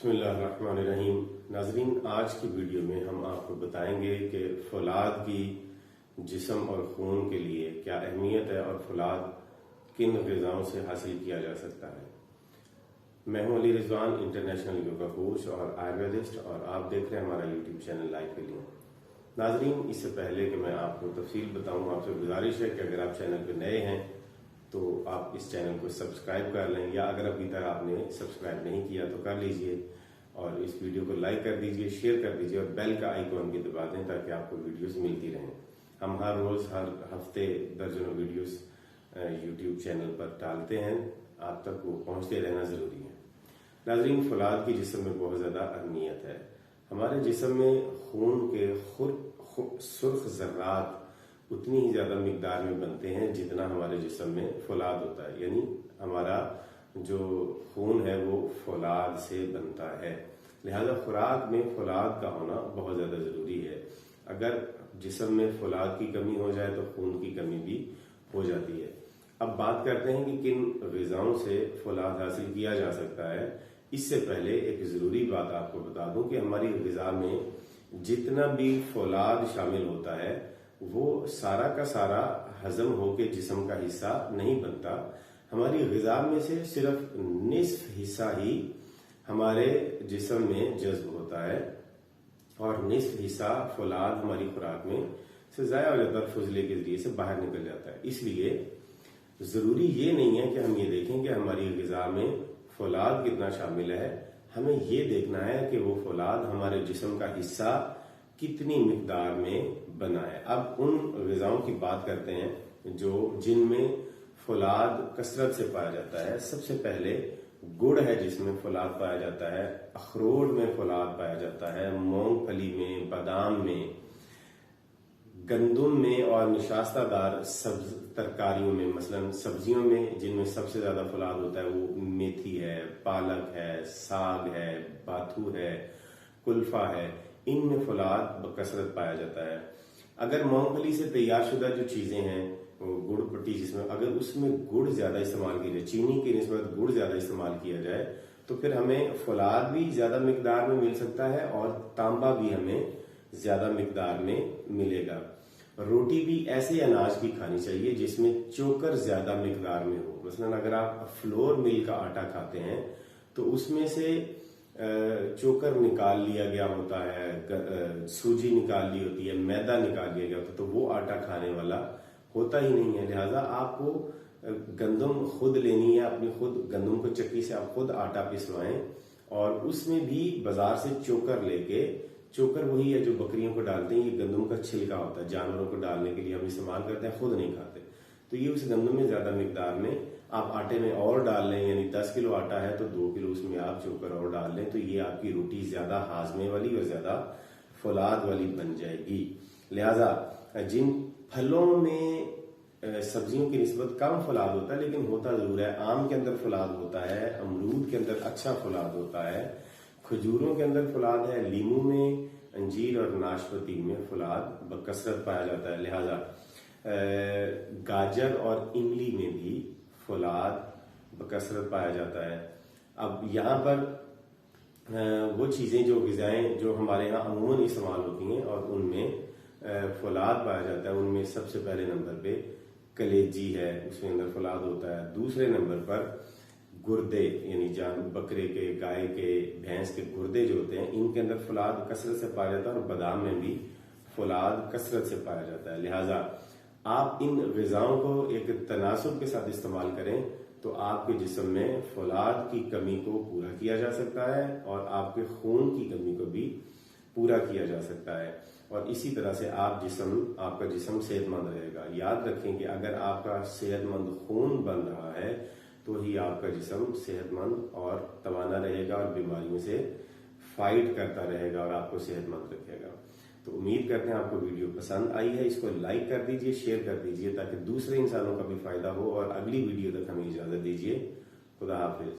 بسم اللہ الرحمن الرحیم۔ ناظرین، آج کی ویڈیو میں ہم آپ کو بتائیں گے کہ فولاد کی جسم اور خون کے لیے کیا اہمیت ہے اور فولاد کن غذاؤں سے حاصل کیا جا سکتا ہے۔ میں ہوں علی رضوان، انٹرنیشنل یوگا کوچ اور آیورویدسٹ، اور آپ دیکھ رہے ہیں ہمارا یوٹیوب چینل لائف کے لیے۔ ناظرین، اس سے پہلے کہ میں آپ کو تفصیل بتاؤں، آپ سے گزارش ہے کہ اگر آپ چینل پہ نئے ہیں تو آپ اس چینل کو سبسکرائب کر لیں، یا اگر ابھی تک آپ نے سبسکرائب نہیں کیا تو کر لیجئے، اور اس ویڈیو کو لائک کر دیجئے، شیئر کر دیجئے اور بیل کا آئیکن بھی دبا دیں تاکہ آپ کو ویڈیوز ملتی رہیں۔ ہم ہر روز ہر ہفتے درجنوں ویڈیوز یوٹیوب چینل پر ڈالتے ہیں، آپ تک وہ پہنچتے رہنا ضروری ہے۔ ناظرین، فولاد کی جسم میں بہت زیادہ اہمیت ہے۔ ہمارے جسم میں خون کے سرخ ذرات اتنی ہی زیادہ مقدار میں بنتے ہیں جتنا ہمارے جسم میں فولاد ہوتا ہے، یعنی ہمارا جو خون ہے وہ فولاد سے بنتا ہے، لہذا خوراک میں فولاد کا ہونا بہت زیادہ ضروری ہے۔ اگر جسم میں فولاد کی کمی ہو جائے تو خون کی کمی بھی ہو جاتی ہے۔ اب بات کرتے ہیں کہ کن غذاؤں سے فولاد حاصل کیا جا سکتا ہے۔ اس سے پہلے ایک ضروری بات آپ کو بتا دوں کہ ہماری غذا میں جتنا بھی فولاد شامل ہوتا ہے وہ سارا کا سارا ہضم ہو کے جسم کا حصہ نہیں بنتا۔ ہماری غذا میں سے صرف نصف حصہ ہی ہمارے جسم میں جذب ہوتا ہے، اور نصف حصہ فولاد ہماری خوراک میں سے ضائع ہو جاتا ہے، فضلے کے ذریعے سے باہر نکل جاتا ہے۔ اس لیے ضروری یہ نہیں ہے کہ ہم یہ دیکھیں کہ ہماری غذا میں فولاد کتنا شامل ہے، ہمیں یہ دیکھنا ہے کہ وہ فولاد ہمارے جسم کا حصہ کتنی مقدار میں بنا ہے۔ اب ان غذاؤں کی بات کرتے ہیں جن میں فولاد کثرت سے پایا جاتا ہے۔ سب سے پہلے گڑ ہے جس میں فولاد پایا جاتا ہے، اخروٹ میں فولاد پایا جاتا ہے، مونگ پھلی میں، بادام میں، گندم میں، اور نشاستہ دار سبز ترکاریوں میں، مثلا سبزیوں میں جن میں سب سے زیادہ فولاد ہوتا ہے وہ میتھی ہے، پالک ہے، ساگ ہے، باتھو ہے، کلفا ہے، ان میں فولاد بکثرت پایا جاتا ہے۔ اگر مونگ پھلی سے تیار شدہ جو چیزیں ہیں، گڑ پٹی جس میں، اگر اس میں گڑ زیادہ استعمال کیا جائے، چینی کی نسبت گڑ زیادہ استعمال کیا جائے تو پھر ہمیں فولاد بھی زیادہ مقدار میں مل سکتا ہے اور تانبا بھی ہمیں زیادہ مقدار میں ملے گا۔ روٹی بھی ایسے اناج کی کھانی چاہیے جس میں چوکر زیادہ مقدار میں ہو۔ مثلا اگر آپ فلور مل کا آٹا کھاتے ہیں تو اس میں سے چوکر نکال لیا گیا ہوتا ہے، سوجی نکال لی ہوتی ہے، میدا نکال لیا گیا ہوتا ہے، تو وہ آٹا کھانے والا ہوتا ہی نہیں ہے۔ لہٰذا آپ کو گندم خود لینی ہے، اپنی خود گندم کو چکی سے آپ خود آٹا پسوائیں، اور اس میں بھی بازار سے چوکر لے کے، چوکر وہی ہے جو بکریوں کو ڈالتے ہیں، یہ گندم کا چھلکا ہوتا ہے، جانوروں کو ڈالنے کے لیے ہم استعمال کرتے ہیں، خود نہیں کھاتے، تو یہ اس گندم میں زیادہ مقدار میں آپ آٹے میں اور ڈال لیں، یعنی 10 کلو آٹا ہے تو 2 کلو اس میں آپ چوکر اور ڈال لیں، تو یہ آپ کی روٹی زیادہ ہاضمے والی اور زیادہ فولاد والی بن جائے گی۔ لہٰذا جن پھلوں میں سبزیوں کی نسبت کم فولاد ہوتا ہے لیکن ہوتا ضرور ہے، آم کے اندر فولاد ہوتا ہے، امرود کے اندر اچھا فولاد ہوتا ہے، کھجوروں کے اندر فولاد ہے، لیمو میں، انجیر اور ناشپتی میں فولاد بکثرت پایا جاتا ہے۔ لہٰذا گاجر اور املی میں بھی فولاد بکثرت پایا جاتا ہے۔ اب یہاں پر وہ چیزیں جو غذائیں جو ہمارے ہاں عموماً استعمال ہوتی ہیں اور ان میں فولاد پایا جاتا ہے، ان میں سب سے پہلے نمبر پہ کلیجی ہے، اس کے اندر فولاد ہوتا ہے۔ دوسرے نمبر پر گردے، یعنی بکرے کے، گائے کے، بھینس کے گردے جو ہوتے ہیں، ان کے اندر فولاد کثرت سے پایا جاتا ہے، اور بادام میں بھی فولاد کثرت سے پایا جاتا ہے۔ لہٰذا آپ ان غذاؤں کو ایک تناسب کے ساتھ استعمال کریں تو آپ کے جسم میں فولاد کی کمی کو پورا کیا جا سکتا ہے اور آپ کے خون کی کمی کو بھی پورا کیا جا سکتا ہے، اور اسی طرح سے آپ کا جسم صحت مند رہے گا۔ یاد رکھیں کہ اگر آپ کا صحت مند خون بن رہا ہے تو ہی آپ کا جسم صحت مند اور توانا رہے گا اور بیماریوں سے فائٹ کرتا رہے گا اور آپ کو صحت مند رکھے گا۔ تو امید کرتے ہیں آپ کو ویڈیو پسند آئی ہے، اس کو لائک کر دیجئے، شیئر کر دیجئے تاکہ دوسرے انسانوں کا بھی فائدہ ہو، اور اگلی ویڈیو تک ہمیں اجازت دیجئے۔ خدا حافظ۔